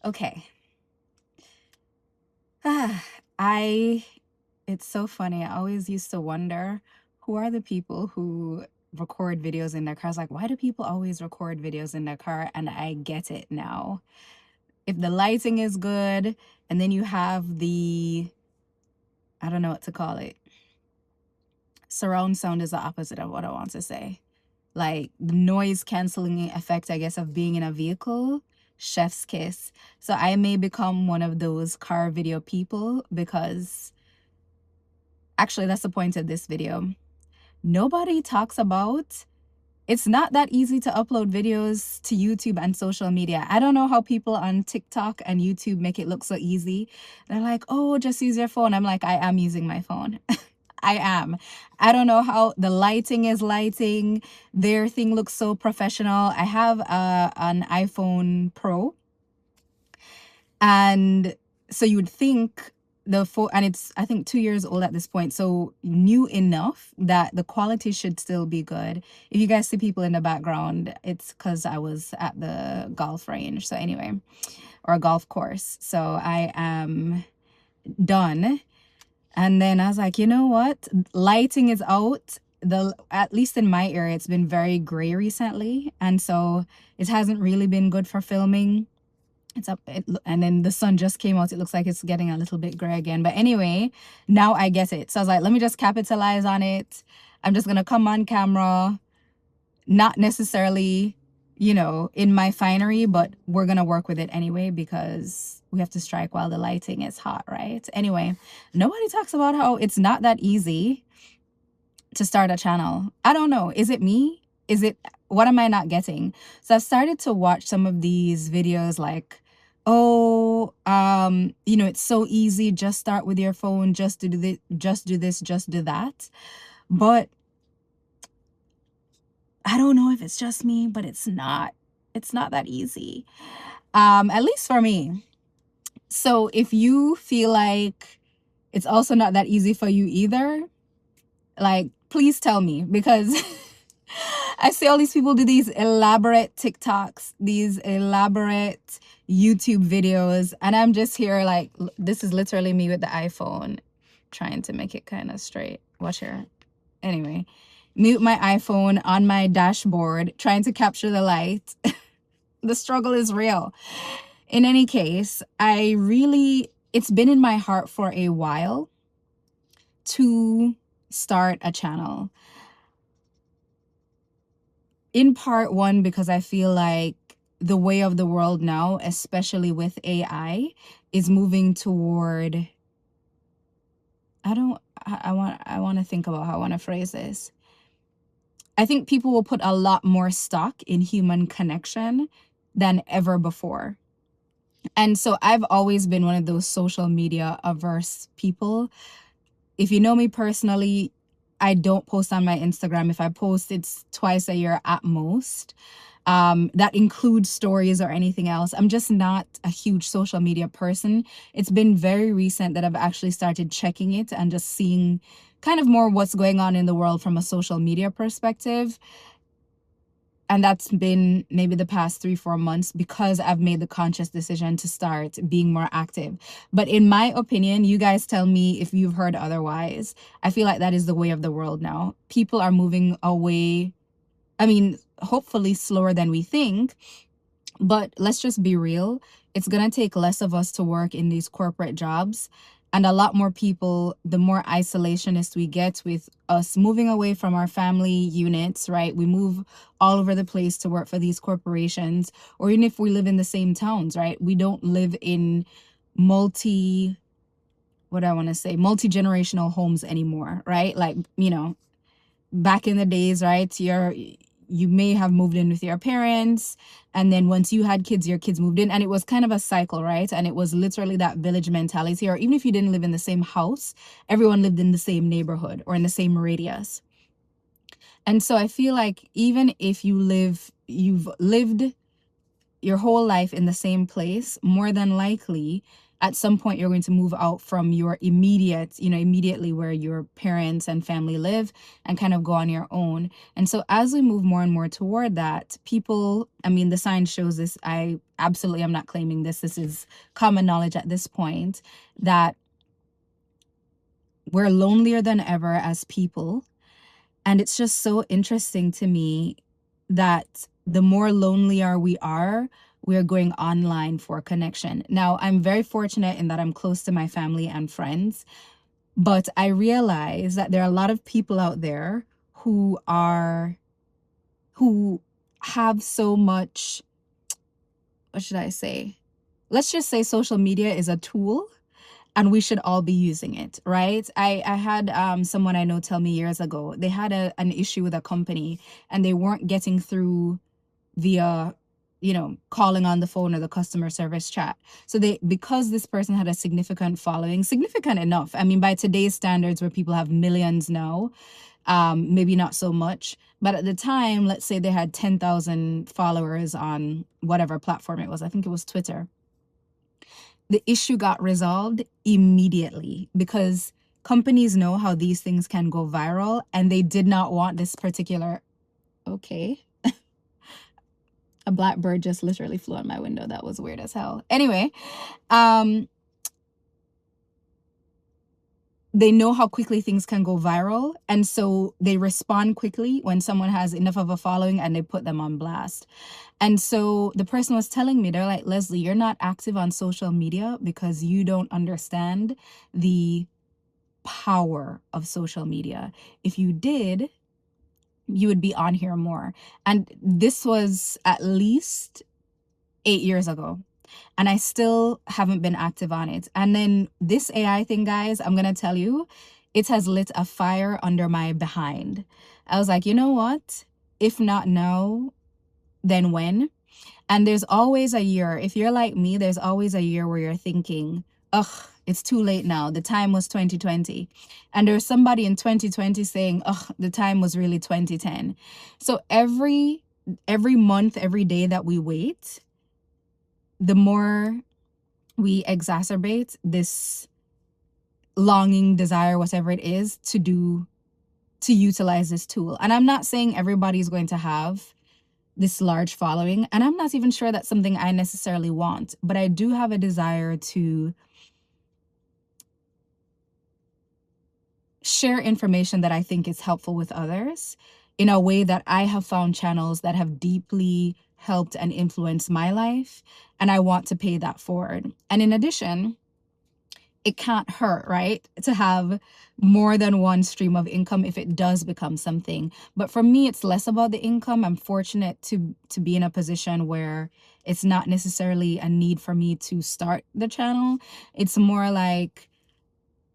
Okay. I it's so funny. I always used to wonder who are the people who record videos in their cars. Like, why do people always record videos in their car? And I get it now. If the lighting is good, and then you have the, I don't know what to call it. Surround sound is the opposite of what I want to say. Like the noise canceling effect, I guess, of being in a vehicle. Chef's kiss. So I may become one of those car video people because actually that's the point of this video. Nobody talks about it's not that easy to upload videos to YouTube and social media. I don't know how people on TikTok and YouTube make it look so easy. They're like, oh, just use your phone. I'm like, I am using my phone. I am. I don't know how the lighting is lighting. Their thing looks so professional. I have an iPhone Pro, and so you would think the phone, and it's I think 2 years old at this point, so new enough that the quality should still be good. If you guys see people in the background, it's because I was at the golf range. So anyway, or a golf course. So I am done. And then I was like, you know what? Lighting is out. At least in my area, it's been very gray recently, and so it hasn't really been good for filming. It's up, and then the sun just came out. It looks like it's getting a little bit gray again. But anyway, now I get it. So I was like, let me just capitalize on it. I'm just gonna come on camera, not necessarily, in my finery, but we're gonna work with it anyway because we have to strike while the lighting is hot, right? Anyway, nobody talks about how it's not that easy to start a channel. I don't know. Is it me? What am I not getting? So I've started to watch some of these videos like, oh, it's so easy. Just start with your phone. Just do this, just do this, just do that. But I don't know if it's just me, but it's not that easy. At least for me. So if you feel like it's also not that easy for you either, like, please tell me, because I see all these people do these elaborate TikToks, these elaborate YouTube videos, and I'm just here like, this is literally me with the iPhone trying to make it kind of straight. Watch here. Anyway, mute my iPhone on my dashboard, trying to capture the light. The struggle is real. In any case, it's been in my heart for a while to start a channel. In part one, because I feel like the way of the world now, especially with AI, is moving toward, I want to think about how I want to phrase this. I think people will put a lot more stock in human connection than ever before. And so I've always been one of those social media averse people. If you know me personally, I don't post on my Instagram. If I post, it's twice a year at most. That includes stories or anything else. I'm just not a huge social media person. It's been very recent that I've actually started checking it and just seeing kind of more what's going on in the world from a social media perspective. And that's been maybe the past 3-4 months because I've made the conscious decision to start being more active. But in my opinion, you guys tell me if you've heard otherwise. I feel like that is the way of the world now. People are moving away. I mean, hopefully slower than we think. But let's just be real. It's going to take less of us to work in these corporate jobs. And a lot more people, the more isolationist we get with us moving away from our family units, right? We move all over the place to work for these corporations, or even if we live in the same towns, right? We don't live in multi-generational homes anymore, right? Like, back in the days, right? You may have moved in with your parents, and then once you had kids, your kids moved in, and it was kind of a cycle, right? And it was literally that village mentality. Or even if you didn't live in the same house, everyone lived in the same neighborhood or in the same radius. And so I feel like even if you've lived your whole life in the same place, more than likely at some point you're going to move out from your immediately where your parents and family live and kind of go on your own. And so as we move more and more toward that, people, I mean, the science shows this. I absolutely am not claiming this. This is common knowledge at this point, that we're lonelier than ever as people. And it's just so interesting to me that the more lonelier we are, we're going online for connection. Now, I'm very fortunate in that I'm close to my family and friends, but I realize that there are a lot of people out there who have so much, what should I say? Let's just say social media is a tool and we should all be using it, right? I had someone I know tell me years ago, they had an issue with a company and they weren't getting through via, calling on the phone or the customer service chat. So because this person had a significant following, significant enough, I mean, by today's standards where people have millions now, maybe not so much, but at the time, let's say they had 10,000 followers on whatever platform it was. I think it was Twitter. The issue got resolved immediately because companies know how these things can go viral, and they did not want this particular, okay. A black bird just literally flew on my window. That was weird as hell. Anyway, they know how quickly things can go viral. And so they respond quickly when someone has enough of a following and they put them on blast. And so the person was telling me, they're like, Leslie, you're not active on social media because you don't understand the power of social media. If you did, you would be on here more. And this was at least 8 years ago. And I still haven't been active on it. And then this AI thing, guys, I'm going to tell you, it has lit a fire under my behind. I was like, you know what? If not now, then when? And there's always a year. If you're like me, there's always a year where you're thinking, ugh, it's too late now. The time was 2020. And there's somebody in 2020 saying, ugh, the time was really 2010. So every month, every day that we wait, the more we exacerbate this longing, desire, whatever it is, to utilize this tool. And I'm not saying everybody's going to have this large following, and I'm not even sure that's something I necessarily want, but I do have a desire to share information that I think is helpful with others in a way that I have found channels that have deeply helped and influenced my life, and I want to pay that forward. And in addition, it can't hurt, right, to have more than one stream of income if it does become something. But for me, it's less about the income. I'm fortunate to be in a position where it's not necessarily a need for me to start the channel. It's more like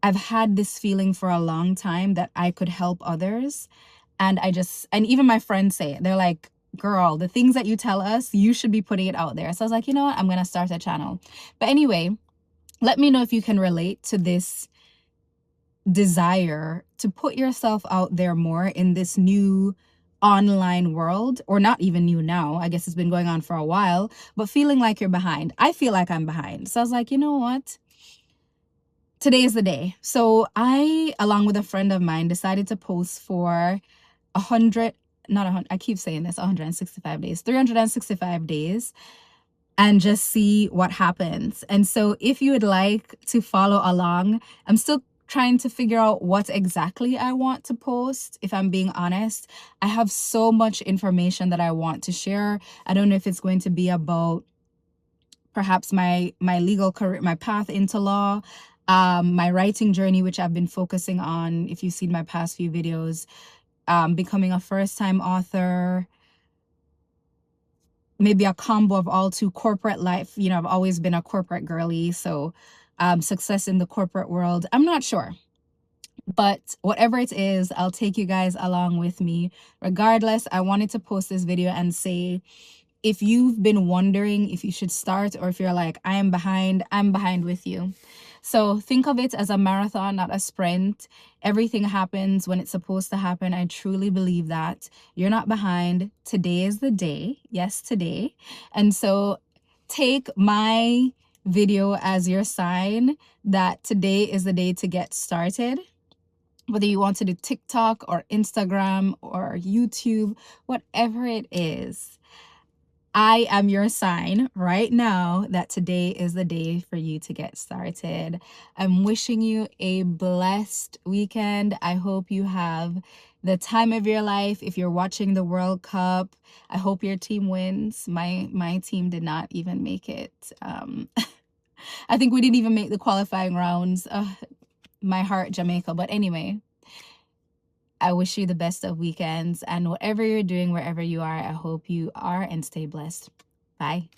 I've had this feeling for a long time that I could help others. And even my friends say it. They're like, girl, the things that you tell us, you should be putting it out there. So I was like, you know what? I'm going to start a channel. But anyway, let me know if you can relate to this desire to put yourself out there more in this new online world, or not even new now. I guess it's been going on for a while, but feeling like you're behind. I feel like I'm behind. So I was like, you know what? Today is the day. So I, along with a friend of mine, decided to post for 165 days, 365 days, and just see what happens. And so if you would like to follow along, I'm still trying to figure out what exactly I want to post. If I'm being honest, I have so much information that I want to share. I don't know if it's going to be about perhaps my legal career, my path into law, my writing journey, which I've been focusing on, if you've seen my past few videos, becoming a first-time author, maybe a combo of all two, corporate life. I've always been a corporate girly, so success in the corporate world. I'm not sure. But whatever it is, I'll take you guys along with me. Regardless, I wanted to post this video and say, if you've been wondering if you should start, or if you're like, I'm behind with you. So think of it as a marathon, not a sprint. Everything happens when it's supposed to happen. I truly believe that. You're not behind. Today is the day. Yes, today. And so take my video as your sign that today is the day to get started. Whether you want to do TikTok or Instagram or YouTube, whatever it is, I am your sign right now that today is the day for you to get started. I'm wishing you a blessed weekend. I hope you have the time of your life. If you're watching the World Cup, I hope your team wins. My team did not even make it. I think we didn't even make the qualifying rounds. My heart, Jamaica. But anyway, I wish you the best of weekends, and whatever you're doing, wherever you are, I hope you are and stay blessed. Bye.